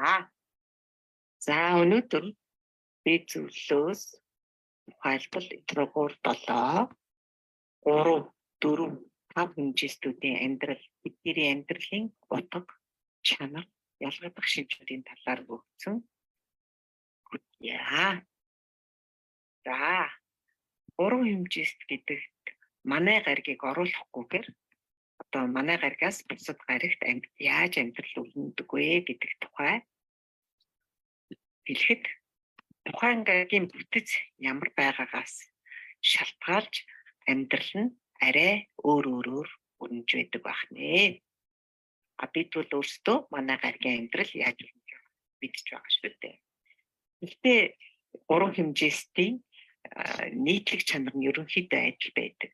За өнөөдөр би зөвлөлөөс тухайлбал 3 7 3 4 5 хэмжээстүүдийн амьдрал бидний амьдралын утга чанар ялгагдах шинжүүдийн талаар өгсөн. За 3 хэмжээст гэдэгт манай гаригийг оруулахгүйгээр одоо манай гаригаас бусад гаригт яаж амьдрал өрнөдөг вэ гэдэг тухай хэлэхэд тухайн гаригийн бүтэц ямар байгаагаас шалтгаалж амьдрал нь арай өөр өрнөж байдаг байна. Бид бол өөрсдөө манай гаригийн амьдрал яаж өрнөж байгааг мэдж байгаа шүү дээ. Гэхдээ 3 хэмжээстийн нийтлэг чанар нь ерөнхийдөө адил байдаг.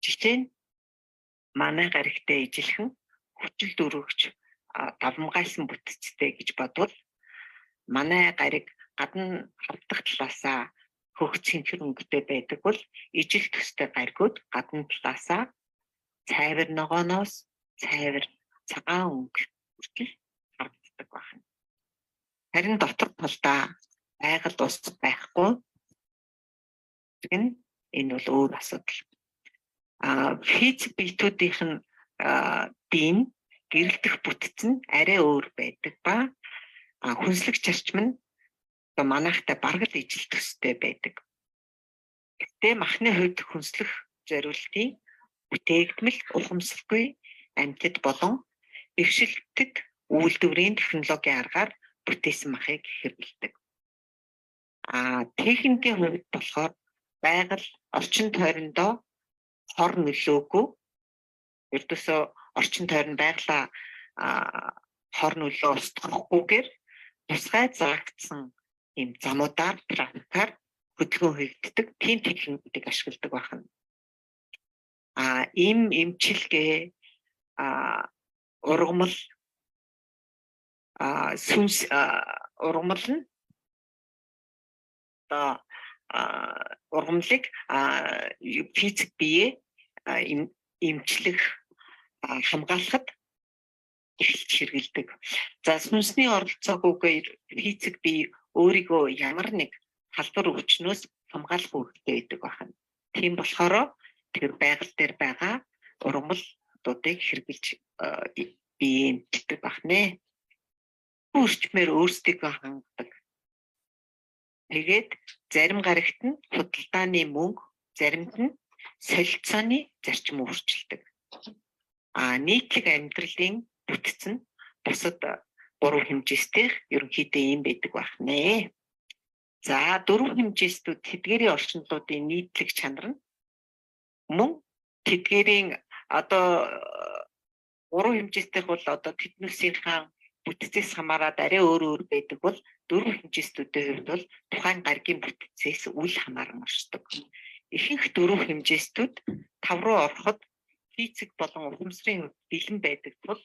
Жишээ нь манай гаригтай ижилхэн хүчил дөрөвч давмгайлсан бүтцтэй гэж бодвол манай гариг гадна хавдах талаасаа хөх цэнхэр өнгөтэй байдаг бол ижил төстэй гаригуд гадна талаасаа цайвар ногооноос цайвар цагаан өнгө хүртэл хавддаг байна. Харин дотор талдаа байгаль ус байхгүй. Энэ бол өөр асуудал. Физик биетүүдийнх нь дийн гэрэлтэх бүтц нь арай өөр байдаг ба хүнслэг зарчим нь манайхтай бараг л ижил төстэй байдаг. Гэтэ махны хувьд хүнслэх зориултын бүтээгдэхүүн ухамсаргүй амьтад болон бэрхшээлтэд үйлдвэрийн технологийн аргаар бүтээсэн махыг хэрэглэдэг. Техникийн хувьд болохоор байгаль орчин тойрондоо хор нөлөөгүй ердөөсөө орчин тойрон байглаа хор нөлөө устгахгүйгээр тусгай заагдсан ийм замуудаар трафикаар хөдөлгөөн хийгддэг тийм техникүүдийг ашигладаг байна. Ийм эмчилгээ ургамал сүнс ургамал нь ургамлыг физик бие эмчлэх хамгаалахад эхэлж хэрэгэлдэг. За сүнсний оролцоогүйгээр физик бие өөрийгөө ямар нэг халдвар өвчнөөс хамгаалах үүрэгтэй байдаг байна. Тийм болохоор тэр байгаль дээр байгаа ургамлуудыг хэрэгжилж бие эмчдэг байна. Үрчмээр өөрсдийгөө хангадаг. Тэгээд зарим гаригт нь худалдааны мөнгө, заримд нь солилцооны зарчим өөрчилдөг. Нийтлэг амьдралын бүтц нь бусад 3 хэмжээстэй ерөнхийдөө ийм байдаг байна. За 4 хэмжээстүүд тэдгээрийн орчнолуудын нийтлэг чанар нь мөн тэдгээрийн одоо 3 хэмжээстэй бол одоо тэднүүсийнхаа бүтцээс хамаарат арай өөр байдаг бол 4 хэмжээстүүдийн хувьд бол тухайн гаригийн бүтцээс үл хамааран оршдог. Ихэнх 4 хэмжээстүүд 5 руу ороход физик болон ухамсарын хувьд бэлэн байдаг тул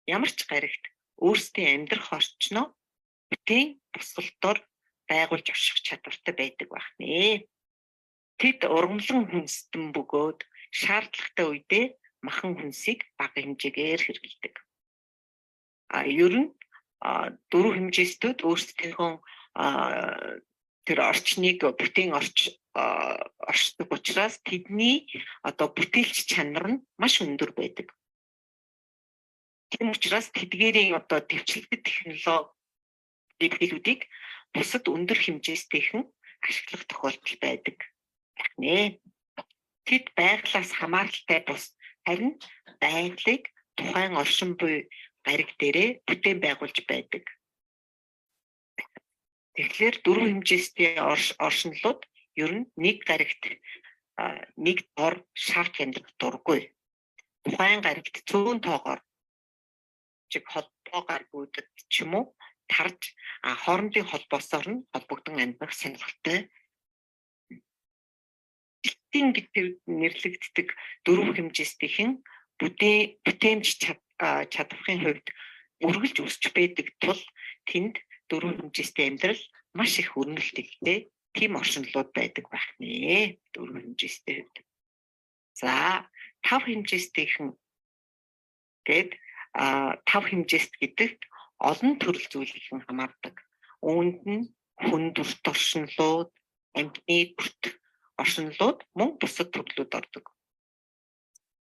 ямар ч гаригт өөрсдийн амьдрах орчноо бүтээн бусгалтоор байгуулж орших чадвартай байдаг байна. Тэд ургамлан хүнстэн бөгөөд шаардлагатай үедээ махан хүнсийг бага хэмжээгээр хэрэглэдэг. Ер нь 4 хэмжээстүүд өөрсдийнхөө тэр орчныг бүтээн оршдог учраас тэдний одоо бүтээлч чанар нь маш өндөр байдаг. Тийм учраас тэдгээрийн одоо дэвшлэгдэх технологиудыг бусад өндөр хэмжээстэйхэн ашиглах тохиолдол байдаг байна. Тэд байглаас хамааралтай бус харин байгалыг тухайн оршин буй гариг дээрээ бүтээн байгуулж байдаг. Тэгэхээр 4 хэмжээстэй оршинлууд ер нь нэг гаригт нэг дор шарт хямдрах дурггүй. Тухайн гаригт цөөн тоогоор чиг холбоо гаригуудад ч юм уу тарж хоорондын холбоосоор нь холбогдсон амьдрах сонирхолтой. Эцсийн гэдэг нэрлэгддэг 4 хэмжээстийн бүтээмж чадварын хувьд үргэлж өсч байдаг тул тэнд 4 хэмжээстэй амьдрал маш их өрнөлттэй тийм оршинлууд байдаг байна. 4 хэмжээстэй хувьд. За 5 хэмжээстийнхэн гээд 5 хэмжээст гэдэгт олон төрөл зүйлийн хамаардаг. Үүнд нь хүн дүрт оршинлууд, амьтны дүрт оршинлууд мөн бусад төрлүүд ордог.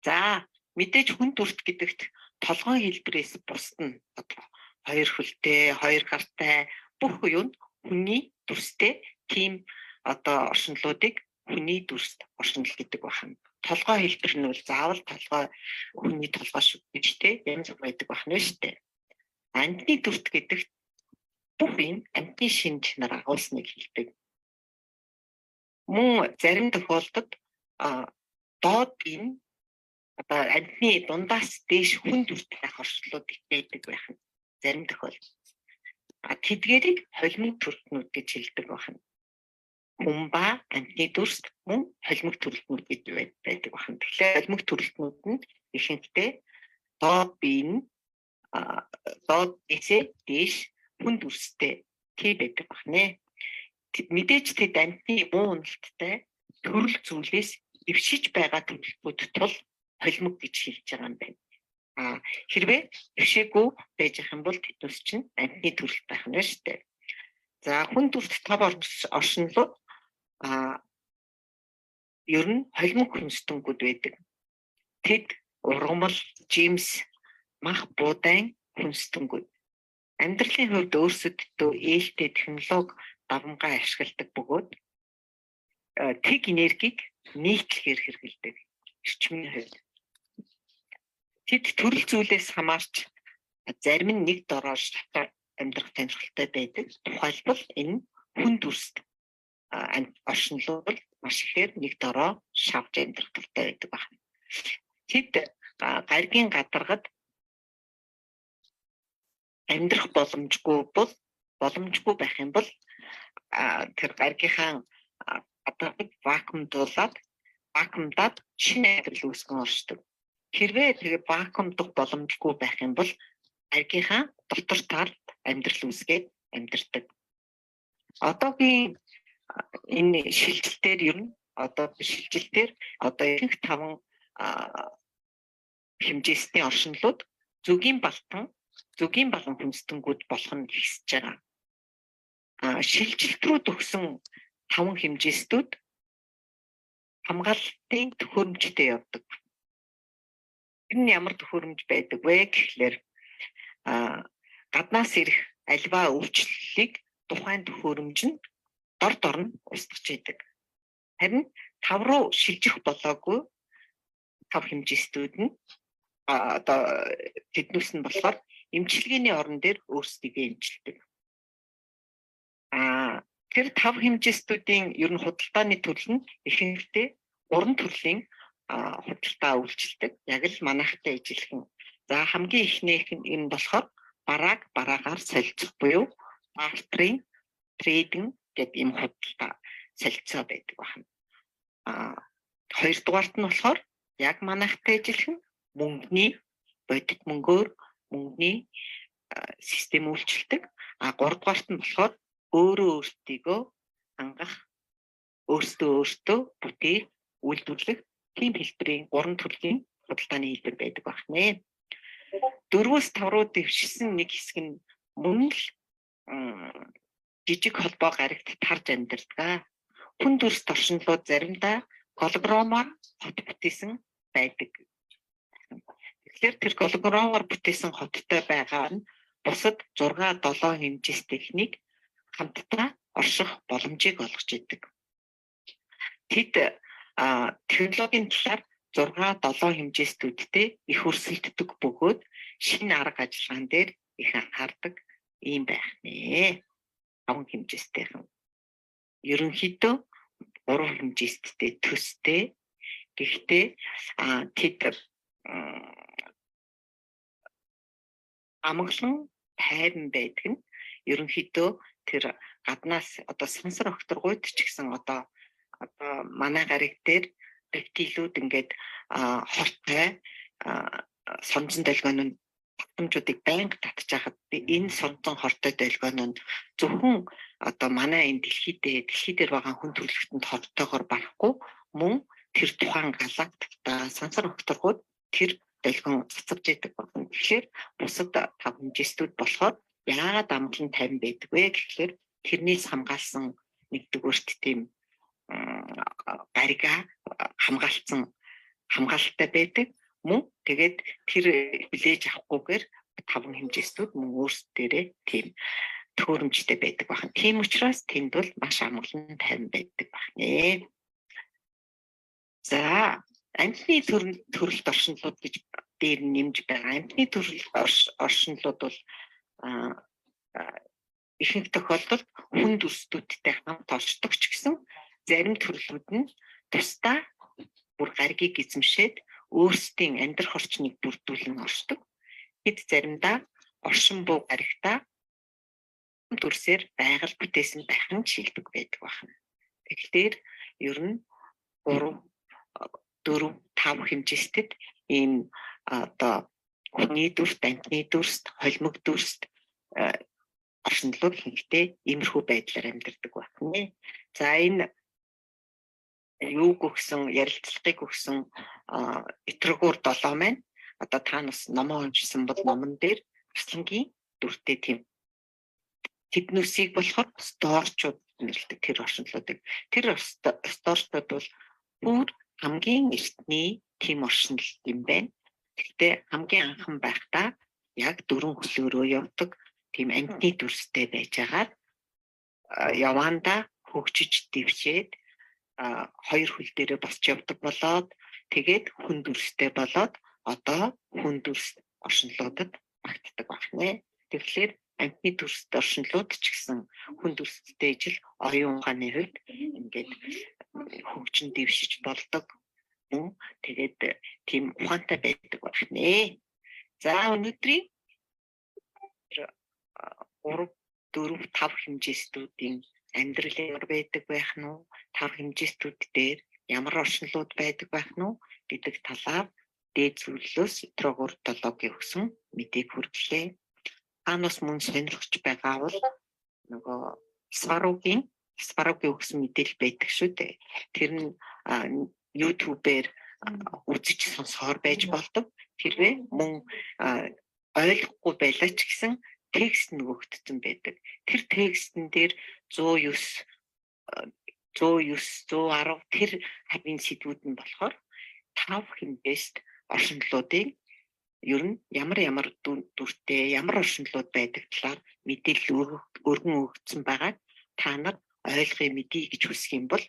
За мэдээж хүн дүрт гэдэгт толгойн хэлбэрээс бусд нь одоо хоёр хөлтэй, хоёр гартай бүх юм хүний дүрстэй тийм одоо оршинлуудыг хүний дүрст оршинл гэдэг байна. Толгой хэлбэр нь бол заавал толгой хүний толгой шиг гэжтэй янз бүр байдаг байна шүү дээ. Амьтны дүрт гэдэг бүх юм амьтны шин чанар агуулсныг хэлдэг. Мөн зарим тохиолдолд доод энэ одоо амьтны дундаас дээш хүн дүрт байх оршинлууд байдаг байна. Зарим тохиолдолд тэдгээрийг холимог төрөлтнүүд гэж хэлдэг байна. Хүн ба амьтны дүрс мөн холимог төрөлтнүүд гэж байдаг байна. Тэгэхээр холимог төрөлтнүүд нь ихэнхдээ доод бие нь доод эсэ дээш хүн дүрстэй тий байдаг байна. Мэдээж тэд амьтны муу уналттай төрөл зүйлээс дэвшиж байгаа төрөлтнүүд тул холимог гэж хэлж байгаа юм байна. Хэрвээ дэвшээгүй байж байгаа юм бол тэднээс чинь амьтны төрөл байх нь шүү дээ. За хүн дүрт тав оршинлууд ер нь холимог хүнстэнгүүд байдаг. Тэд ургамал, жимс, мах буудаан хүнстэнгүүд. Амьдралын хувьд өөрсөддөө ээлтэй технологи давмгай ашигладаг бөгөөд тэг энергийг нийтлэхээр хэрэглэдэг. Эрчмийн хувьд тэд төрөл зүйлээс хамаарч зарим нь нэг дороор амьдрах сонирхолтой байдаг. Тухайлбал энэ хүн дүрст оршинлууд маш ихээр нэг дороо шавж амьдрах талтай байдаг байна. Тэд гаригийн гадаргад амьдрах боломжгүй байх юм бол тэр гаригийнхаа гадаргад вакуумдаад шинэ амьдрал үүсгэн оршдог. Хэрвээ тэгээ вакуумдах боломжгүй байх юм бол гаригийнхаа дотор талд амьдрал үүсгээд амьдардаг. Одоогийн энэ шилжилтээр ер нь ихэнх 5 хэмжээсний оршинлууд зүгийн балан хүнстэнгүүд болох нь ихсэж байгаа. Шилжилт рүү төгсөн 5 хэмжээстүүд хамгаалалтын төхөөрөмжтэй явдаг. Энэ ямар төхөөрөмж байдаг вэ гэхлээр гаднаас ирэх альва өвчлөлийг тухайн төхөөрөмж нь дор нь устгаж идэг. Харин 5 руу шилжих болоогүй 5 хэмжээстүүд нь одоо тэднээс нь болохоор эмчилгээний орон дээр өөрсдийгөө эмчилдэг. Тэр 5 хэмжээстүүдийн ер нь худалдааны төрөл нь ихэнхдээ 3 төрлийн худалдаа үйлчилдэг. Яг л манайхтай ижилхэн. За хамгийн ихнийх нь энэ болохоор бараагаар солилцох буюу бартеринг, трейдинг гэдэг ийм худалдаа солилцоо байдаг байна. Хоёрдугаарт нь болохоор яг манайхтай ижилхэн мөнгөний бодит мөнгөөр мөнгөний систем үйлчилдэг. Гуравдугаарт нь болохоор өөртөө хангах, өөртөө бүтээх, үйлдвэрлэх тийм хэлбэрийн 3 төрлийн худалдааны хэлбэр байдаг байна. 4-5 руу дэвшсэн нэг хэсэг нь мөн л жижиг холбоо гарагт тарж амьдардаг. Хүн дүрст оршинлууд заримдаа голограммаар хот бүтээсэн байдаг. Тэгэхээр тэр голограммаар бүтээсэн хоттой байгаа нь бусад 6-7 хэмжээс техник хамтдаа орших боломжийг олгож идэг. Тэд технологийн талаар 6-7 хэмжээстүүдтэй их өрсөлддөг бөгөөд шинэ арга ажиллагаан дээр их анхаардаг юм байх нэ. 5 хэмжээстэйхэн. Ерөнхийдөө 3 хэмжээсттэй төстэй. Гэхдээ тэд амгалан тайван байдаг нь ерөнхийдөө тэр гаднаас одоо сансар окторгуйд ч гэсэн одоо манай гариг дээр рептилүүд ингээд хортой сонзон долгион нь татамжуудыг байнга татж хахад энэ сонзон хортой долгион нь зөвхөн одоо манай энэ дэлхий дээр байгаа хүн төрөлхтөнд хортойгоор барахгүй мөн тэр тухайн галактикта сансар окторгууд тэр долгион цацавж идэг байна. Тэгэхээр бусад тав хэмжээстүүд болохоор яагаад амгалан тайван байдаг вэ гэхээр тэрнээс хамгаалсан нэгдүгээрт тийм гарига хамгаалалтай байдаг. Мөн тэгээд тэр хүлээж авахгүйгээр таван хэмжээстүүд мөн өөрсдөө тийм төхөөрөмжтэй байдаг байна. Тийм учраас тэнд бол маш амгалан тайван байдаг байна. За амьтны төрөлт оршинлууд гэж дээр нэмж байгаа. Амьтны төрөлт оршинлууд бол ихэнх тохиолдолд хүнд өсдүүдтэй хамт оршдог ч гэсэн зарим төрлүүд нь тусдаа бүр гаригийг эзэмшээд өөрсдийн амьдрах орчныг бүрдүүлэн оршдог. Хэд заримдаа оршин буу гаригтаа төрсээр байгаль бүтээсэн байх нь шилдэг байдаг байна. Тэгэхээр ер нь 3, 4, 5 хэмжээстэд ийм одоо хүний дүрст, амьтны дүрст, холимог дүрст оршинлууд хэрэгтэй иймэрхүү байдлаар амьдардаг байна. За энэ юуг өгсөн, ярилцлагыг өгсөн Этрогор 7 маань одоо та нас номоо уншсан бол номон дээр Арслангийн дүртэй тийм тэднүүсийг болохоор сторчууд нэрлэдэг тэр оршинлуудыг. Тэр сторчууд бол бүр хамгийн эртний тийм оршинл юм байна. Гэхдээ хамгийн анхан байхдаа яг 4 хөлөөрөө явдаг тийм амьтны дүрстэй байжгаад яванда хөгжиж дэвшээд 2 хөл дээрээ босч явдаг болоод тэгээд хүн дүрстэй болоод одоо хүн дүрс оршинлуудад багтдаг байна. Тэгэхээр амьтны дүрс оршинлууд ч гэсэн хүн дүрстэй ижил оюун ухааны хувьд ингээд хөгжин дэвшиж болдог. Тэгээд тийм ухаантай байдаг байна. За өнөөдрийн 3, 4, 5 хэмжээстүүдийн амьдрал ямар байдаг байх нь уу? 5 хэмжээстүүд дээр ямар оршинлууд байдаг байх нь уу гэдэг талаар дээд зөвлөлөөс Этрогор 7-гийн өгсөн мэдээг хүргэлээ. Анус мөн сонирхож байгаа бол нөгөө Сваругийн өгсөн мэдээлэл байдаг шүү дээ. Тэр нь YouTube-ээр үзэж сонсохоор байж болдог. Тэрвээ мөн ойлгохгүй байлаа ч гэсэн текст нөгөөгдсөн байдаг. Тэр текстэн дээр 109, 110 тэр хавийн сэдвүүд нь болохоор 5 хэмжээст оршинлуудыг ер нь ямар дүртэй ямар оршинлууд байдаг талаар мэдээлэл өргөн өгсөн байгаа. Та нар ойлгохыг мэдье гэж хүсэх юм бол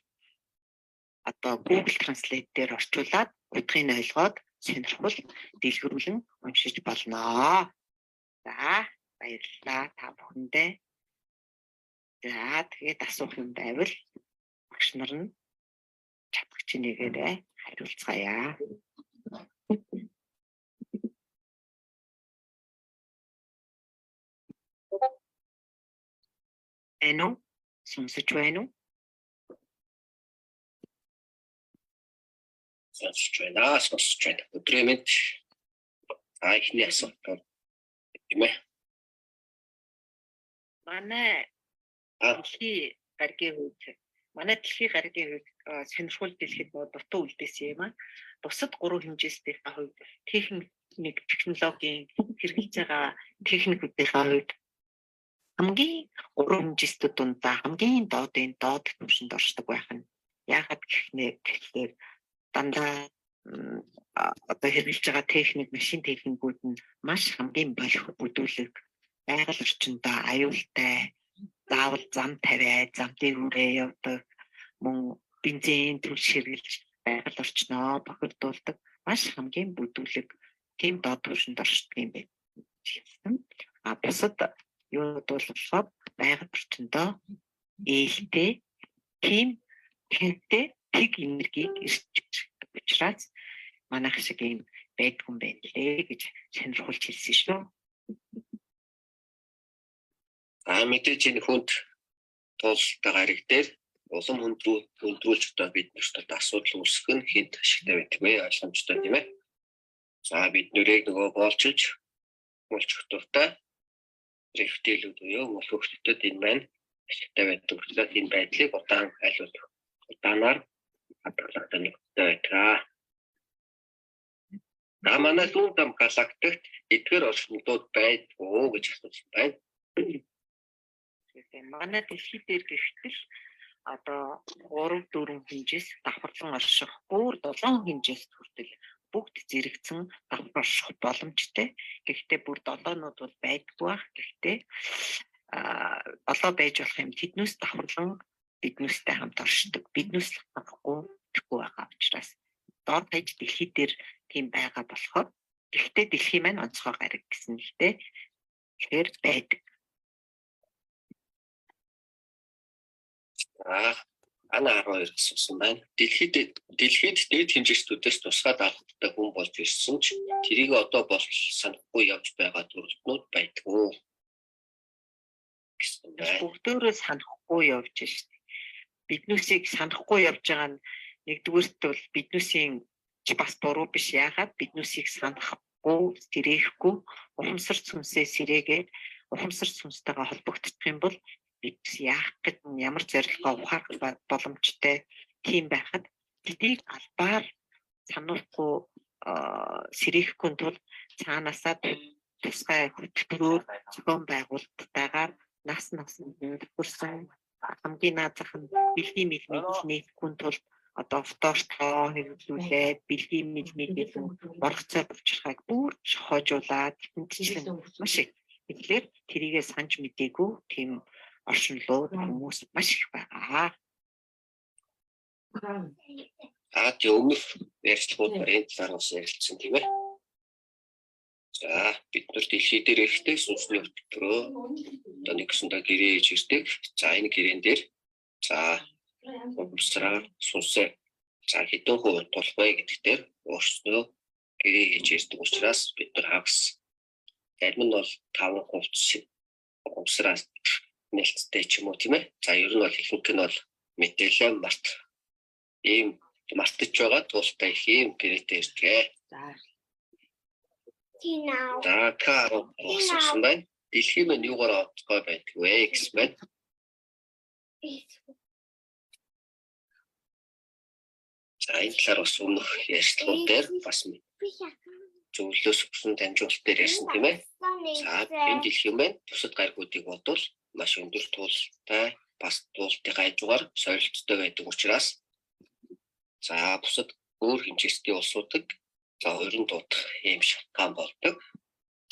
одоо Google Translate дээр орчуулад утгыг ойлгоод сонирхвол дэлгэрүүлэн уншиж болно. За баярлалаа та бүхэндээ. За тэгээд асуух юм байвал багш нар нь чадах чинээгээр хариулцгаая. Эно сонсож байна уу? Сонсож байна. Өдрөө мэд. Ихний асуулт юм ээ. Манай дэлхийн гаригийн хувьд сонирхол дэлхийд дутуу үлдээсэн юм аа. Бусад 3 хэмжээстэй хувьд технологийн хэрэгжилж байгаа техникүүдийн хувьд хамгийн 3 хэмжээстүүд дундаа хамгийн доод түвшинд оршдог байх нь. Яагаад гэхээр дандаа одоо хэрэгжилж байгаа техник, машин техникүүд нь маш хамгийн болох бүдүүлэг байгаль орчиндөө аюултай, заавал зам тавиад, замтыг үрээ явдаг, мөн бензин түлш хэрэгжилж байгаль орчноо бохирдуулдаг маш хамгийн бүдүүлэг тийм доод түвшинд оршдог юм байна. Бусад юу болохоор байгаль орчиндөө ээлтэй, тийм тэнтэй тэг энергийг ирчиж учраас манайх шиг юм байдгүй юм байна лээ гэж сонирхолж хэлсэн шүү. Мэдээж энэ хүнд тултай гариг дээр улам хөндрүүлж одоо бид нарт асуудал үүсгэх нь хэд ашигтай байдаг вэ? Ойлгомжтой тийм ээ. За бид нүрийг нөгөө боолчилж дуртай рефтэлүүд буюу мөн хөвгөлтөд энэ маань ашигтай байдаг. Тэгэхээр энэ байдлыг удаанаар хадгалах хэрэгтэй байдаг. Манай Лундам галактикт эдгээр орчнууд байдгүй гэж асуусан байна. Тэгэхээр манай дэлхий дээр гэвтэл одоо 3-4 хэмжээс давхарлан орших, бүр 7 хэмжээс хүртэл бүгд зэрэгцэн давхар орших боломжтой. Гэхдээ бүр 7-нууд бол байдгүй бах. Гэхдээ 7 байж болох юм тэднээс давхарлан биднээстэй хамт оршдог. Биднээс хавахгүй гэхгүй байгаа учраас доод хаяж дэлхий дээр тийм байгаа болохоор гэхдээ дэлхий маань онцгой гариг гэсэн хэлтэй тэгэхээр байдаг. Ана 12 асуусан байна. Дэлхийд дээд хэмжээчдүүдээс тусгай даалгавартай хүн болж ирсэн ч тэрийг одоо бол санахгүй явж байгаа төрөлтнүүд байдгүй. Бүгдөө санахгүй явж шээ. Биднээсийг санахгүй явж байгаа нь нэгдүгээрт бол биднээсийн бас буруу биш. Яагаад биднээсийг санахгүй, сэрээхгүй, ухамсар сүнсээ сэрээгээд ухамсар сүнстэйгээ холбогдчих юм бол бид яах гэж ямар зорилгоо ухаарах боломжтой тийм байхад бидийг албаар санахгүй сэрээхгүй тул цаанаасаа тусгай хөтөлбөрөөр зохион байгуулалттайгаар нас хүрсэн хамгийн наазах нь бэлгийн мэдээлэл нийтгүүн тул одоо фотошоо хэрэглүүлээд бэлгийн мэдээлэл оргоцоо болчиххайг бүр хожуулаад тэмцэлэн маш их. Тэгэхээр тэрийгээ санаж мэдээгүй тийм оршинлууд хүмүүс маш их байгаа. Өмнөх ярьцлагууд энэ талаар бас ярилцсан тийм ээ. За бид нар дэлхий дээр ихтэй сүнсний хөтөлбөрөө одоо нэгсэндээ гэрээ хийж ирдэг. За энэ гэрээн дээр за ухамсараар сүнсээ за хэдэн хувь тулах вэ гэдэгтэр өөрснөө гэрээ хийж ирдэг учраас бид нар хагас зарим нь бол 5% ухамсараас нэлттэй ч юм уу тийм ээ. За ер нь бол ихэнх нь бол мэдээлэл март ийм мартаж байгаа тултай их юм гэрээтэй ирдэг. За каа болсон байна. Дэлхий маань юугаар онцгой байдаг вэ гэсэн байна. За энэ талаар бас өмнөх ярьцлагууд дээр бас зөвлөлөөс өгсөн дамжуулалт дээр ярьсан тийм ээ. За энэ дэлхий маань бусад гаригуудыг бодвол маш өндөр туултай бас туултын хажуугаар сорилттой байдаг учраас за бусад өөр хэмжээстэй улсуудыг за өрн дуудах юм шалтгаан болдог.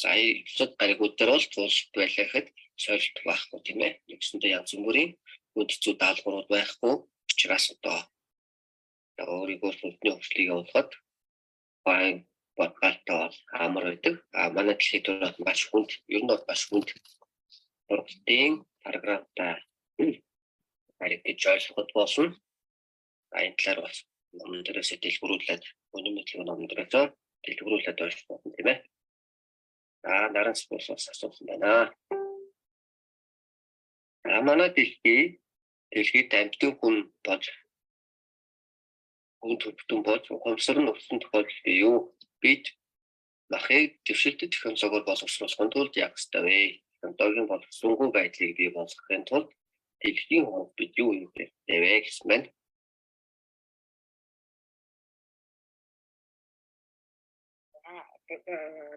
За бусад гаригууд дээр бол туулт байлахад сорилт байхгүй тийм ээ. Нэгсэндээ янз бүрийн үндцүү даалгаврууд байхгүй учраас одоо өөрийгөө сүнсний хөгжлийг явуулахад байн бодгалтай бол амар байдаг. Манай дэлхийд бол маш хүнд, ер нь бол маш хүнд ургалтын параграфтай хариг гэж ойлгоход болно. Энэ талаар бас номон дээрээс дэлгэрүүлээд өнөө мэдлэг номон дээрээс дэлгэрүүлээд ойлгох болно тийм ээ. Наран спорсоос асуусан байна. Манай дэлхийд амьтан хүн болж хүн төвтөн болж ухамсар нь өгсөн тохиолдолд юу бид махыг дэвшилтэт технологиор боловсруулахын тулд яг ёстой вэ? Технологийн боловсруулсан байдлыг бий болгохын тулд дэлхийн хүмүүс бид юу юм бэ гэсэн байна.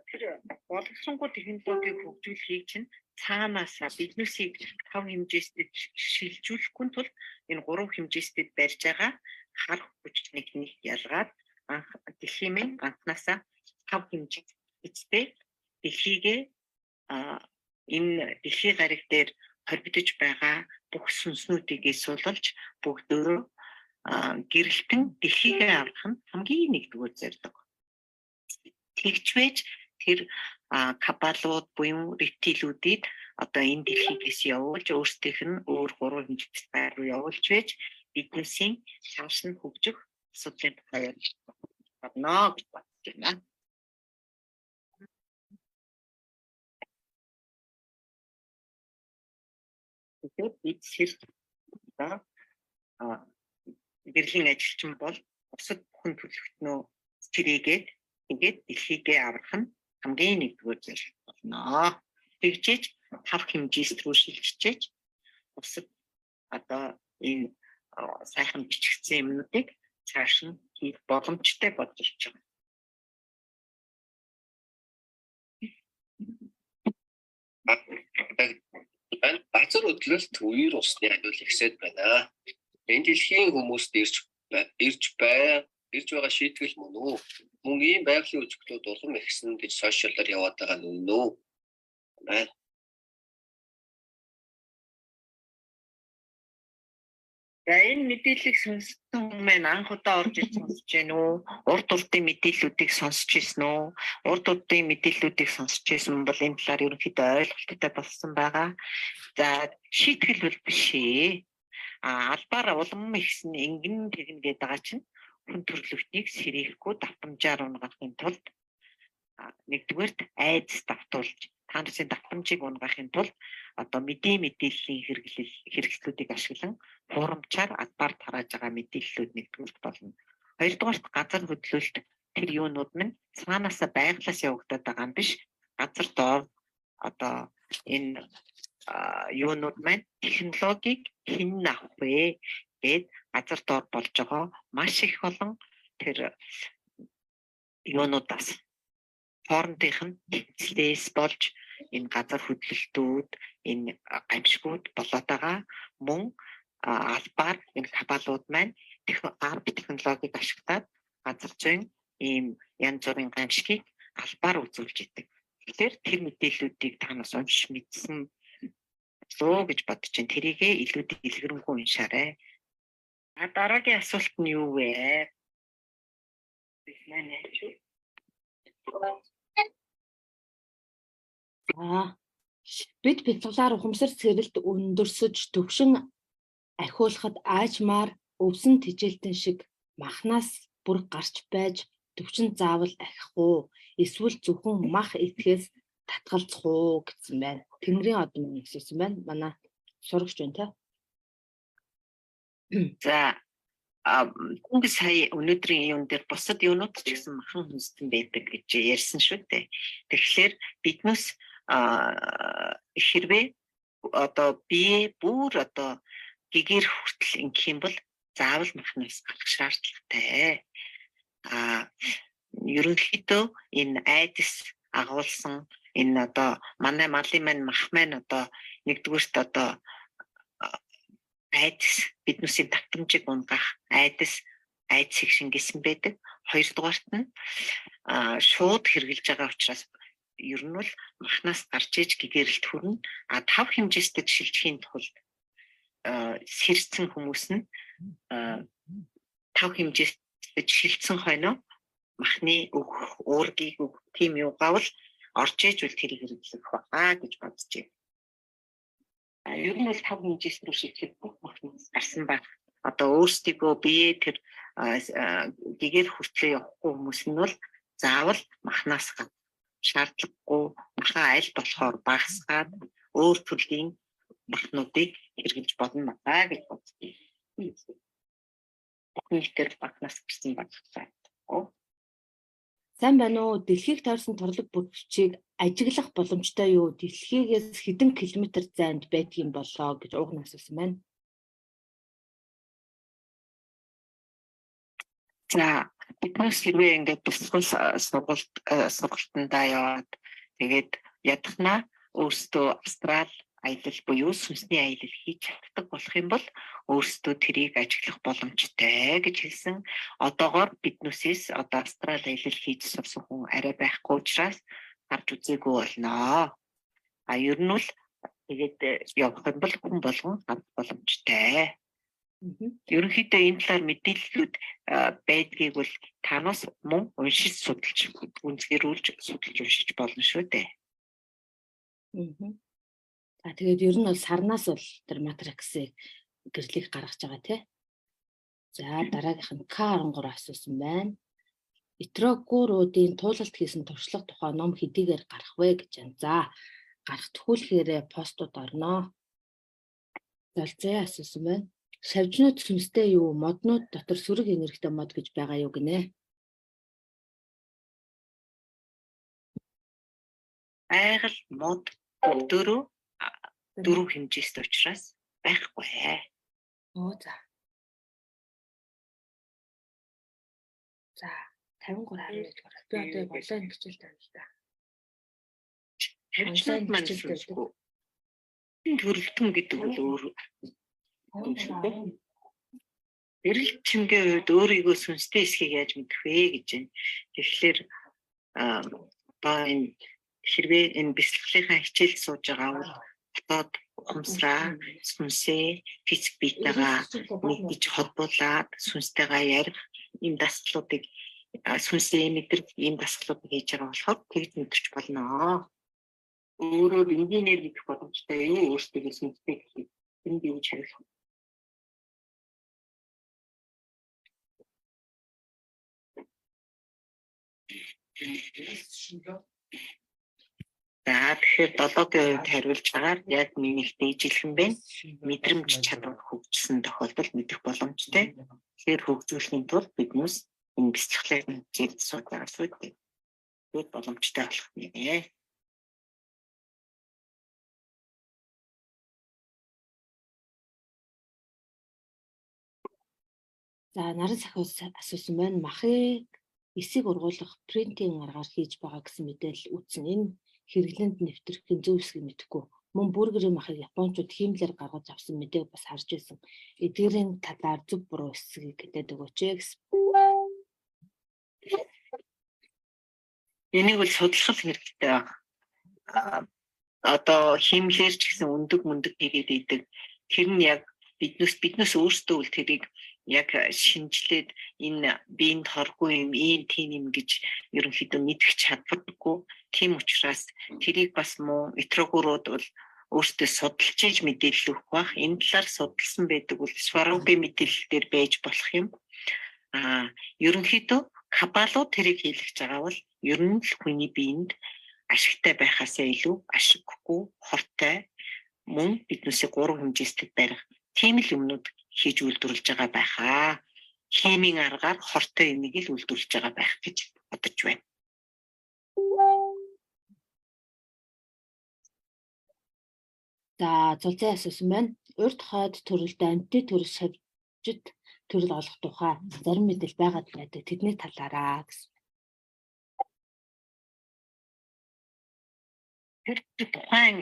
Тэр боловсруулсан технологиг хөгжүүлэхийг чинь цаанаасаа биднээсийг 5 хэмжээстэд шилжүүлэхгүй тул энэ 3 хэмжээстэд барьж байгаа харах хүчнийг ялгаад дэлхийн минь анхнаасаа 5 хэмжээтэй дэлхийгээ энэ дэлхийн гариг дээр хоригдож байгаа бүх сүнснүүдийг суулж бүгдөө гэрэлтэн дэлхийгээ аврах нь хамгийн нэгдүгээр зорилго. Тэгчвэж тэр кабалууд буюу рептилүүдийг одоо энэ дэлхийгээс явуулж өөрсдийнх нь өөр 3 хэмжээтэй байр руу явуулж байж биднээсийн шанс нь хөгжих асуудлын тухай байна гэж бодож байна. Тэгэхээр бид гэрлийн ажилчин бол бусад бүхэн төлөвлөлтнөө цэрээгээд ингээд дэлхийгээ аврах нь хамгийн нэгдүгээр зорилго болно. Тэгжээж 5 хэмжээс рүү шилжчихэж бусад одоо энэ сайхан бичигдсэн юмнуудыг цааш нь хийх боломжтой болж ирж байгаа. Газар хөдлөлт үер усны аюул ихсээд байна. Энэ дэлхийн хүмүүст ирж байгаа шийтгэл мөн үү? Мөн ийм байгалийн үзэгдлүүд улам ихсэн гэж сошиалаар яваад байгаа нь үнэн үү? Байна. За энэ мэдээллийг сонссон хүмүүс маань анх удаа орж ирж сонсож байна уу? Урд урдын мэдээллүүдийг сонсож ирсэн үү? Урд урдын мэдээллүүдийг сонсож ирсэн бол энэ талаар ерөнхийдөө ойлголттой болсон байгаа. За шийтгэл бол биш ээ. Албаар улам ихсэн ингэн тэгнэ гэдэг байгаа чинь хүн төрөлхтнийг сэрээхгүй давтамжаар унгахын тулд нэгдүгээрт айдас давтуулж таансын давтамжийг унгахын тулд одоо мэдээллийн хэрэгслүүдийг ашиглан хурамчаар албаар тарааж байгаа мэдээллүүд нэгдүгээрт болно. Хоёрдугаарт газар хөдлөлт тэр юунууд нь цаанаасаа байглаас явагдаад байгаа юм биш. Газар доор одоо энэ юунууд маань технологиг хэн авах вэ гэд газар доор болж байгаа маш их олон тэр юунуудаас хоорондынх нь тэнцлээс болж энэ газар хөдлөлтүүд энэ гамшгууд болоод байгаа мөн албаар энэ хабаалууд маань технологиг ашиглаад газар зүйн ийм янз бүрийн гамшигыг албаар үзүүлж идэг. Тэгэхээр тэр мэдээллүүдийг танаас уншиж мэдсэн лөө гэж бодож чинь тэрийгээ илүү дэлгэрэнгүй уншаарай. Дараагийн асуулт нь юу вэ? Бид петролаар ухамсар цэгцэрлэлт өндөрсөж төвшин ахиулахад аажмаар өвсөн тэжээлтэн шиг махнаас бүр гарч байж төвшин заавал ахих уу? Эсвэл зөвхөн мах идэхээс татгалзах уу гэсэн байна. Тэнгэрийн одон минь гэсэн байна. Манай сурагч байна те. За хүн сая өнөөдрийн юун дээр бусад юунууд ч гэсэн махан хүнсдэн байдаг гэж ярьсан шүү дээ. Тэгэхээр биднээс хэрвээ одоо бие бүр одоо гэгээр хүртэл ингэх юм бол заавал махнаас гарах шаардлагатай. Ерөнхийдөө энэ айдас агуулсан энэ одоо манай малын маань мах маань одоо нэгдүгээрт одоо айдас биднүүсийн татамжийг унгах айдсыг шингээсэн байдаг. Хоёрдугаарт нь шууд хэрглэж байгаа учраас ер нь бол махнаас гарч иж гэгэрэлт хүрнэ. Тав хэмжээстэй шилжихийн тулд сэрцэн хүмүүс нь тав хэмжээстэй шилжсэн хойно махны уургийг тийм юугаа бол орж иж үл тэрийг хэрэглэх байгаа гэж бодож байна. Ер нь бол тав хэмжээс рүү шилжих бүх махнаас гарсан баг. Одоо өөрсдийгөө бие тэр гэгээр хүртлээ явахгүй хүмүүс нь бол заавал махнаас шаардлагагүй махаа аль болохоор багасгаад өөр төрлийн махнуудыг хэрэглэж болно даа гэж бодсон. Бүхнийхтэй махнаас гарсан баг. Сайн байна уу? Дэлхийг тойрсон торлог бүрчийг ажиглах боломжтой юу? Дэлхийгээс хэдэн километр зайд байдгийн болоо гэж уугна асуусан байна. За биднээс хэрвээ ингээд тусгал сургалтандаа яваад тэгээд ядахнаа өөрсдөө астрал аялал буюу сүнсний аялал хийж чаддаг болох юм бол өөрсдөө тэрийг ажиглах боломжтой гэж хэлсэн. Одоогоор биднээсээс одоо астрал аялал хийж сурсан хүн арай байхгүй учраас гарч үзээгүй болно. Ер нь бол тэгээд явах юм бол хүн болгон гарах боломжтой. Ерөнхийдөө энэ талаар мэдээллүүд байдгийг бол танаас мөн уншиж судалж үнцгэрүүлж судалж уншиж болно шүү дээ. Тэгээд ер нь бол сарнаас бол тэр матриксыг гэрлийг гаргаж байгаа тий. За дараагийнх нь К13 асуусан байна. Этрогуруудын туулалт хийсэн туршлага тухай ном хэдийгээр гарах вэ гэж байна. За гарах төхүүлэхээрээ постууд орно. Залзаа асуусан байна. Шавжнууд сүнстэй юу? Моднууд дотор сүрэг энергитэй мод гэж байгаа юу гинэ? Айгал мод өдөрөө дөрөв хэмжээст учраас байхгүй. За. За 53.1 гарах. Би одоо онлайн хичээл тавьж та. Тархинууд маань сонсгүй. Төрөлтөн гэдэг бол өөр юм шиг байна. Эрэлтчингийн хувьд өөрийгөө сүнстэй эсхийг яаж мэдэх вэ гэж байна. Тэгэхээр одоо энэ хэрвээ энэ бяцлаглалынхаа хичээл сууж байгаа бол дотоод ухамсараа сүнсээ физик биетэйгээ нэгдэж холбуулад сүнстэйгээ ярих ийм дасгалуудыг сүнсээ мэдрэх ийм дасгалуудыг хийж байгаа болохоор тэгж мэдэрч болно. Өөрөөр энгийнээр мэдэх боломжтой юу өөртөө сүнстэй гэх юм би юу чарах. За тэгэхээр 7-гийн хувьд хариулж байгаа яг минийх дээжилхэн байна. Мэдрэмж чадвар хөгжсөн тохиолдолд мэдэх боломжтой. Тэгэхээр хөгжүүлэхийн тулд биднээс энэ бяцлаглалын хичээл сууж байгаа зүйл боломжтой болох нэ. За наран сахиус асуусан байна. Махыг эсийг ургуулах принтинг аргаар хийж байгаа гэсэн мэдээлэл үүсэн. Энэ хэрэглэнд нэвтрэхийн зөв эсгийг мэдэхгүй. Мөн бүргэрийн махыг японочууд хиймлэр гаргаж авсан мэдээг бас харж байсан. Эдгээрийн талаар зөв буруу эсгийг гэдэг өгөөч гэсэн. Энийг бол судлах хэрэгтэй байна. Одоо хиймлэр ч гэсэн өндөг хийгээд идэг. Тэр нь яг биднээс өөрсдөө үл тэрийг яг шинжилээд энэ биеинд хоргүй юм, тийм юм гэж ерөнхийдөө мэдэх чадваргүй. Тийм учраас тэрийг бас муу этрогурууд бол өөрсдөө судалж иж мэдээлэл өгөх бах. Энэ талаар судалсан байдаг бол Свароги мэдээлэлээр байж болох юм. Ерөнхийдөө кабалууд тэрийг хийлгэж байгаа бол ер нь л хүний биеинд ашигтай байхаасаа илүү ашиггүй, хортой мөн биднээсээ 3 хэмжээстэй барих тийм л юмнууд хийж үйлдвэрлэж байгаа байхаа. Химийн аргаар хортой юмыг л үйлдвэрлэж байгаа байх гэж бодож байна. За цулцын асуусан байна. Урд хойд төрөлд амтны төрөл шавжид төрөл олох тухай зарим мэдээлэл байгаад байдаг. Тэдний талаараа гэсэн. Тэр тухайн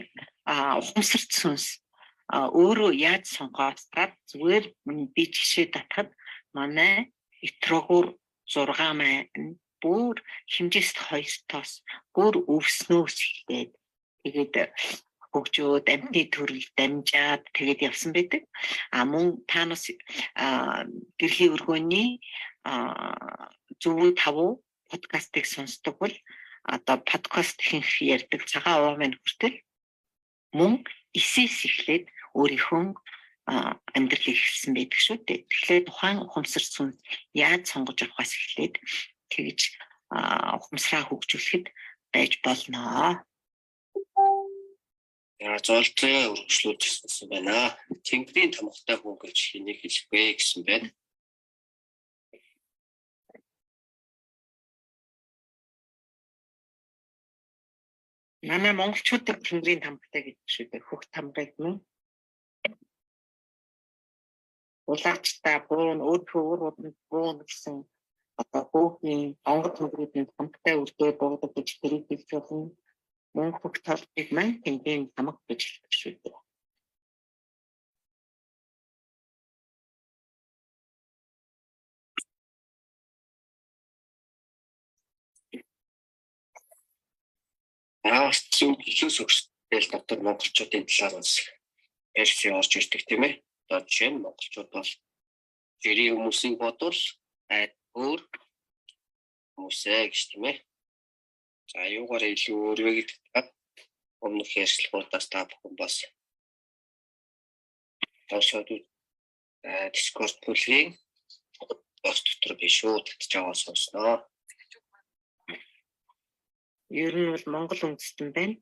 ухамсарт сүнс өөрөө яаж сонгоосгаад зүгээр би жишээ татахад манай этрогур 6 маань бүр хэмжээст 2-тоос бүр өвснөөс эхлээд тэгээд хөгжөөд амтны төрөл дамжаад тэгээд явсан байдаг. Мөн танаас гэрлийн өргөөний зөв 5 подкастыг сонсдог бол одоо подкаст хийх ярьдаг цагаан овоо маань хүртэл мөн эсээс эхлээд өөрийнхөө амьдралыг эхэлсэн байдаг шүү дээ. Тэгэхээр тухайн ухамсар сүнс яаж сонгож авахаас эхлээд тэгж ухамсараа хөгжүүлэхэд байж болно. Золтой өргөжлүүлж ирсэн байна. Тэнгэрийн тамгатай хүн гэж хэнийг хэлэх вэ гэсэн байна. Манай монголчуудыг тэнгэрийн тамгатай гэдэг шүү дээ. Хөх тамгыг нь улаачтай буун өөрөөр буун гэсэн одоо хүүхийн онгод төмрүүдийн тамгатай үрдээ буудаг гэж тэрийг хэлж болно. Мөн хөх талбыг маань тэнгэрийн тамга гэж хэлдэг шүү дээ. Зүйлс өгсдөл дотор монголчуудын талаар бас ярьж орж ирдэг тийм ээ. Одоо жишээ нь монголчууд бол жирийн хүмүүсийг бодвол өөр хүмүүсээ гэж тийм ээ. За юугаар илүү өөр вэ гэдэг өмнөх ярьцлагуудаас та бүхэн бас ташаад Discord бүлгийн бас дотор биш үү гэж аваад сонсноо. Ер нь бол Монгол үндэстэн байна.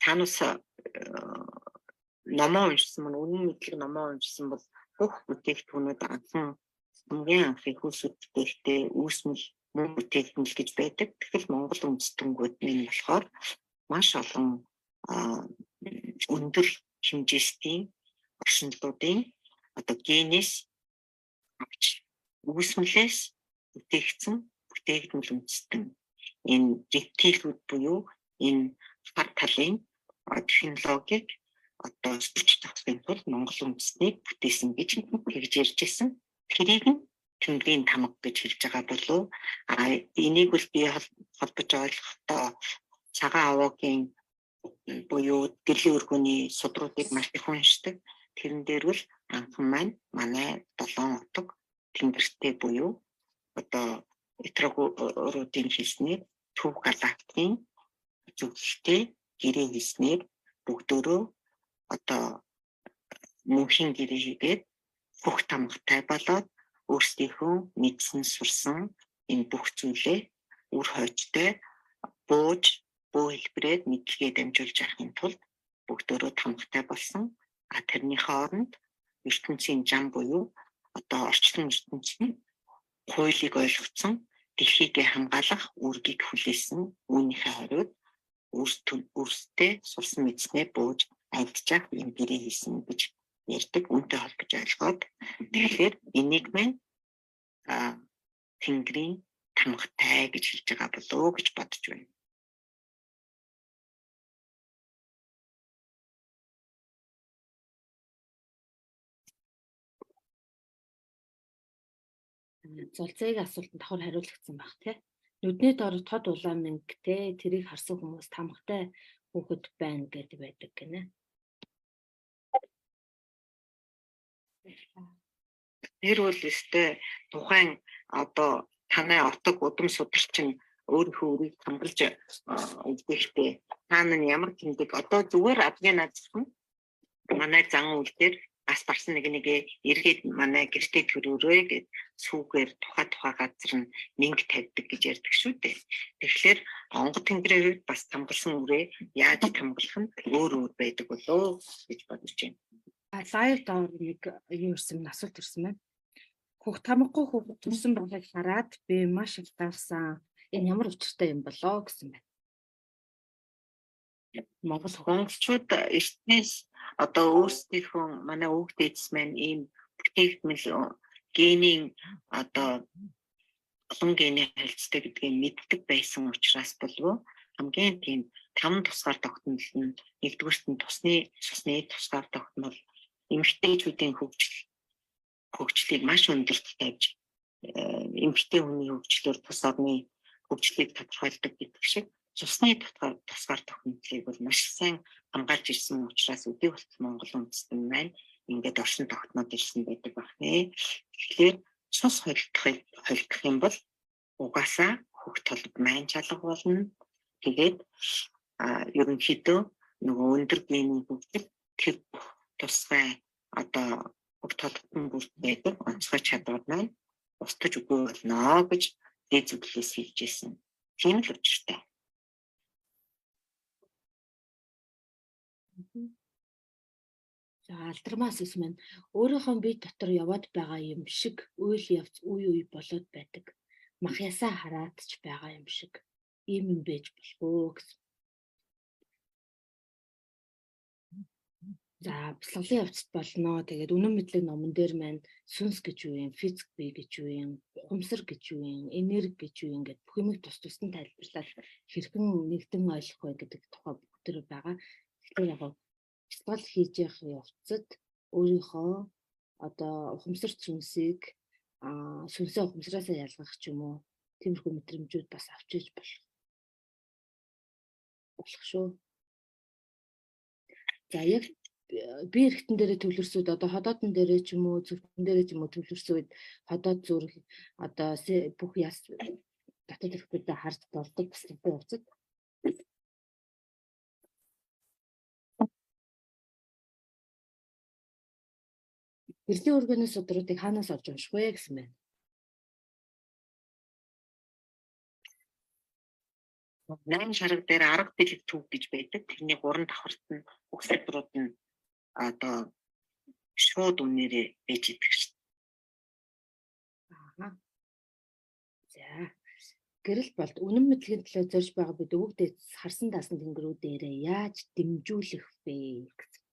Танаас номоо уншсан мөн үнэн мэдлэг номоо уншсан бол бүх бүтээгдэхүүнүүд анхан хамгийн анхны хөлс бүтээлтэй үүсмэл мөн бүтээгдэхүүн гэж байдаг. Тэгэхээр Монгол үндэстэнгүүд нь болохоор маш олон өндөр хэмжээстийн оршинлуудын одоо генээс авч үүсмэлээс бүтээгдсэн бүтээгдэхүүн үндэстэн. энэ рептилүүд буюу энэ хар талын технологиг одоо өсгөж тогтохын тулд Монгол үндэснийг бүтээсэн гэж тэгж ярьж ирсэн. Тэрийг нь Тэнгэрийн тамга гэж хэлж байгаа болов. Энийг бол би холбож ойлгохдоо цагаан аваагийн буюу гэрлийн өргөний судруудыг маш их уншдаг. Тэрэн дээр бол анхан маань манай 7 утга тэнгэртэй буюу одоо этрогуудын хэлснээр Төв галактикийн зөвлөлттэй гэрээ хийснээр бүгдөө одоо мөнхийн гэрээ хийгээд бүх тамгатай болоод өөрсдийнхөө мэдсэн сурсан энэ бүх зүйлээ үр хойчтой бууж буу хэлбэрээр мэдлэгээ дамжуулж авахын тулд бүгдөө тамгатай болсон. Тэрний хооронд ертөнцийн зам буюу одоо орчлон ертөнцийн хуулийг ойлгоцсон дэлхийг хамгаалах үүргийг хүлээсэн үүнийхээ хариуд өөрсдөө сурсан мэдснээ бууж альдчих юм гэрээ хийсэн гэж ярьдаг. Үүнтэй холбож ойлгоод тэгэхээр энийг мань Тэнгэрийн тамгатай гэж хэлж байгаа болов гэж бодож байна. Золцыг асуултанд давхар хариулагдсан баг тий. Нүдний дор тод улаан мэнхтэй тэрийг харсан хүмүүс тамгатай хүүхэд байна гэдэг байдаг гинэ. Тэр бол өстэй тухайн одоо танай отог удам сударч нь өөрийнхөө үрийг хамгаалж үлдээхдээ таана нь ямар тэмдэг одоо зүгээр адгийн наадсан манай зан үйл дээр ас барсан нэг эргээд манай гэртээ төрөөрөө гэд сүүгээр тухай газар нь мэнг тавьдаг гэж ярьдаг шүү дээ. Тэгэхээр онгод тэнгэрийн үед бас тамгалсан үрээ яаж тамгалах нь өөр байдаг болоо гэж бодож байна. Лайв доор нэг юу ирсэн асуулт ирсэн байна. Тамгагүй хүүхэд төрсөн байгааг хараад би маш их дагсан. Энэ ямар учиртай юм болоо гэсэн байна. Монгол хөнгөлчүүд эртнээс одоо өөрсдийнхөө манай өвөг дээдс маань ийм бүтээгдэхүүн генийн одоо олон гений харилцаа гэдгийг мэддэг байсан учраас болов хамгийн тийм 5 тусгаар тогтнол нь нэгдүгээрт нь цусны тусгаар тогтнол эмэгтэйчүүдийн хөгжлийг маш өндөрт тавьж эмэгтэй хүний хөгжлөөр тус орны хөгжлийг тодорхойлдог гэдэг шиг цусны тусгаар тогтнолыг бол маш сайн хамгаалж ирсэн учраас өдөө болт Монгол үндэстэн маань ингээд оршин тогтноод ирсэн байдаг байна. Тэгэхээр цус холдох юм бол угаасаа хөх толгод маань чалга болно. Тэгээд ерөнхийдөө нөгөө өндөр генийн хөгжил тэр тусгай одоо хөх толгодын бүрт байдаг онцгой чадвар маань устж үгүй болно гэж дээд зүглээс хэлж ирсэн. Тийм л учиртай. За алдармаас ismэн өөрийнхөө бие дотор яваад байгаа юм шиг үйл явц үе болоод байдаг. Махьясаа хараад ч байгаа юм шиг ийм юм байж болов гэсэн. За бяцлаглалын явцд болно. Тэгээд үнэн мэдлэг номон дээр маань сүнс гэж юу юм, физик бие гэж юу юм, ухамсар гэж юу юм, энерги гэж юу юм гэдэг бүх юмыг тус тусдан тайлбарлаад хэрхэн нэгдэн ойлгох вэ гэдэг тухай бүх төр байгаа. Тэгэхээр яг бяцлал хийж явах явцад өөрийнхөө одоо ухамсар сүнсийг сүнсээ ухамсараасаа ялгах ч юм уу тиймэрхүү мэдрэмжүүд бас авч иж болох шүү. За яг би эргэтэн дээрээ төвлөрсөд одоо ходоодн дээрээ ч юм уу зөвхөн дээрээ ч юм уу төвлөрсөд ходоод зүрх одоо бүх яс дотоод хэрэгтэйдээ харж болдог гэсэн явцад гэрлийн өргөний судруудыг хаанаас олж унших вэ гэсэн байна. Найн шарга дээр арга бэлэг төв гэж байдаг. Тэрний 3 давхарт нь бүх судрууд нь одоо шууд үнээрээ байж идэг шүү. За гэрэл болд үнэн мэдлэгийн төлөө зорж байгаа бид өвгдөө харсан даасан тэнгэрүүдээрээ яаж дэмжүүлэх вэ гэсэн.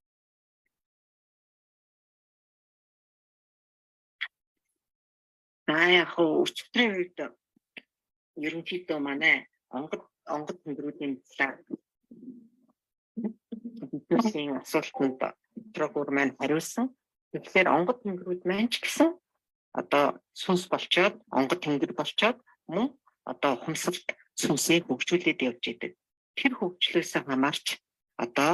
Яг өчигдрийн үед ерөнхийдөө манай онгод тэмдрүүдийн талаар бидний асуултанд програм маань хариулсан. Тэгэхээр онгод тэмдрүүд маань ч гэсэн одоо сүнс болчоод онгод тэнгэр болчоод мөн одоо ухамсарт сүнсээ хөгжүүлээд явж идэг. Тэр хөгжлөөс хамаарч одоо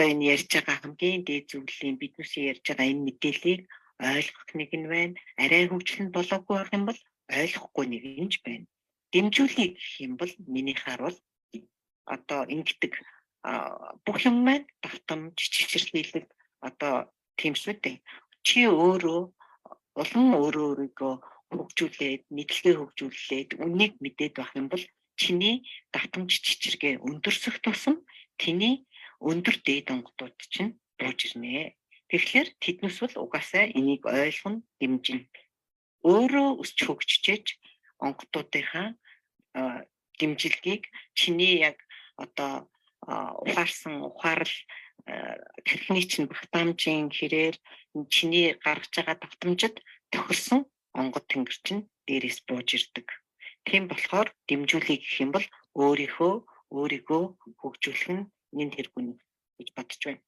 энэ ярьж байгаа хамгийн дээд зүйлийн биднээс ярьж байгаа энэ мэдээллийг ойлгох нэг нь байна. Арай хөгжлөнд болоогүй байх юм бол ойлгохгүй нэг нь ч байна. Дэмжүүлэх гэх юм бол миний харуул одоо ингэдэг бүх юм маань давтамж чичирхийлэл одоо тиймсүүд дээ. Чи өөрөө өөрийгөө хөгжүүлээд, мэдлэгээ хөгжүүлээд, үнийг мэдээд байх юм бол чиний давтамж чичиргээ өндөрсөх тусам тэний өндөр дээд онгодууд чинь бууж ирнэ. Тэгэхээр тэднээс бол угаасаа энийг ойлгоно, дэмжинэ. Өөрөө өсч хөгжиж онгодуудынхаа дэмжилгийг чиний яг одоо ухаарл тархины чинь багтаамжийн хэрээр чиний гаргаж байгаа давтамжид тохирсон онгод тэнгэр чинь дээрээс бууж ирдэг. Тийм болохоор дэмжүүлэх гэх юм бол өөрийгөө хөгжүүлэх нь нэг тэргүүн гэж бодож байна.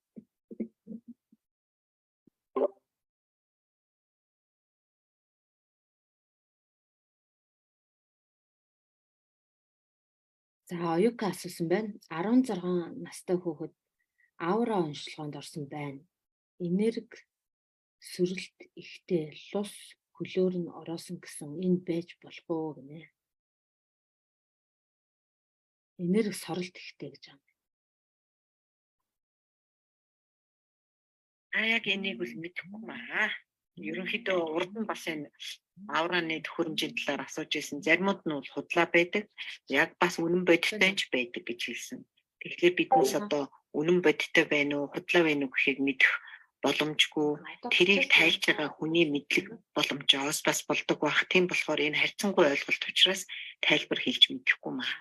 За оюука асуусан байна. 16 настай хүүхэд аура онцлогоонд орсон байна. Энерги сүрэлт ихтэй лус хөлөөр нь ороосон гэсэн энэ байж болох уу гинэ. Энерги соролт ихтэй гэж байна. Яг энийг үл мэдэхгүй маа. Ерөнхийдөө урд нь бас энэ аураны төхөөрөмжийн талаар асууж ирсэн. Заримуд нь бол худлаа байдаг. Яг бас үнэн бодиттой ч байдаг гэж хэлсэн. Тэгэхээр биднээс одоо үнэн бодиттой байна уу, худлаа байна уу гэхийг мэдэх боломжгүй. Тэрийг тайлж байгаа хүний мэдлэг боломжоос бас болдог байх. Тийм болохоор энэ харьцангуй ойлголт учраас тайлбар хэлж мэдэхгүй маа.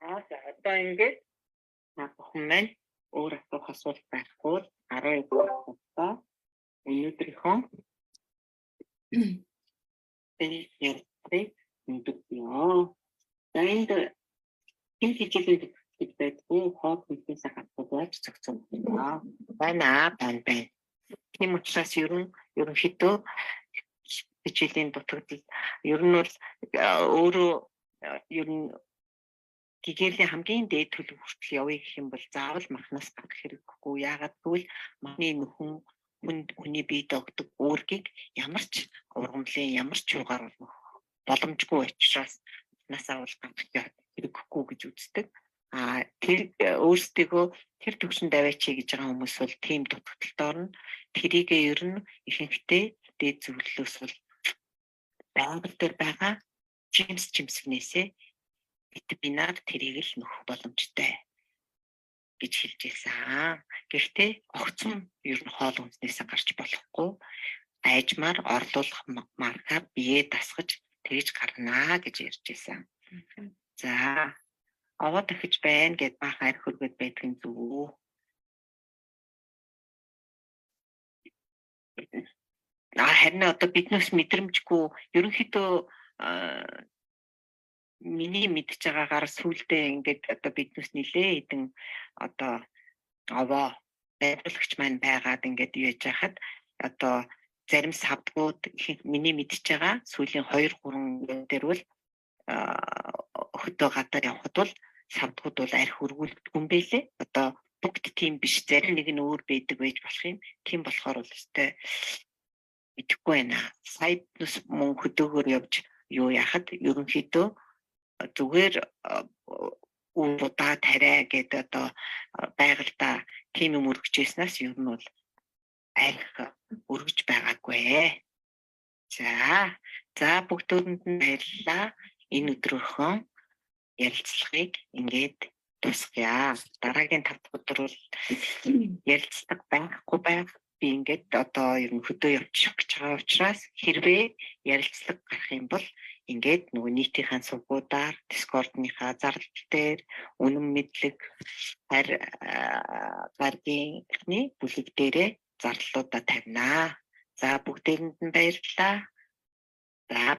Одоо ингээд бүхэн маань өөр асуух асуулт байхгүй 12 дугаар өнөөдрийнхөө ярилцлагыг өндөрлөё. За энд хин хичээлүүд гэж байдгүй хоод хэлээс хатгуулж зохицсон байна. Тийм учраас ерөнхийдөө хичээлийн дутагдал ер нь бол өөрөө ер нь гэгэрлийн хамгийн дээд төлөв хүртэл явъя гэх юм бол заавал махнаас гарах хэрэггүй. Яагаад гэвэл махны нөхөн хүний биед өгдөг үүргийг ямар ч ургамлын ямар ч югаар боломжгүй учраас махнаас авал гарах хэрэггүй гэж үздэг. Тэр өөрсдөө тэр төвшөнд аваач гэж байгаа хүмүүс бол тийм дутагдaltaд орно. Тэрийг ер нь ихэнхдээ дээд зөвлөлөөс бол байгаль дээр байгаа жимсгнээсээ витаминаар тэрийг л нөхөх боломжтой гэж хэлж ирсэн. Гэхдээ огцом ер нь хоол хүнснээс гарч болохгүй. Айжмаар орлуулах маркаа бие дасгаж тэгж гарнаа гэж ярьж ирсэн. За аваа дахиж байна гэд баах арх хөргөд байдгийн зүг үү? Харин одоо биднээс мэдрэмжгүй ерөнхийдөө миний мэдж байгаагаар сүулдэ ингээд одоо биднээс нилээ хэдэн одоо аваа байрлагч маань байгаад ингээд яаж яхад одоо зарим савдгууд миний мэдж байгаа сүүлийн 2-3 дээр бол хөдөө гадаар явхад бол савдгууд бол арх өргүүлдэг юм бэлээ. Одоо бүгд тийм биш, зарим нэг нь өөр байдаг байж болох юм. Тийм болохоор бол өстэй итгэхгүй байна. Сайтнаас мөн хөдөөгөр явж юу яхад ерөнхийдөө зүгээр удаа тарай гэдэг одоо байгальда тийм юм өргөжсөнөөс ер нь бол арх өргөж байгаагүй. За бүгдөөнд нь баярлалаа. Энэ өдрийнхөө ярилцлагыг ингээд тусгая. Дараагийн 5 дахь өдөр бол ярилцлага байхгүй байх. Би ингээд одоо ер нь хөдөө явчих гэж байгаа учраас хэрвээ ярилцлага гарах юм бол ингээд нөгөө нийтийн сувгуудаар Discord-ныхаа зардал дээр үнэн мэдлэг гаргийнхны бүлэг дээрээ зарлалуудаа тавина. За бүгдээрэнд нь баярлалаа. За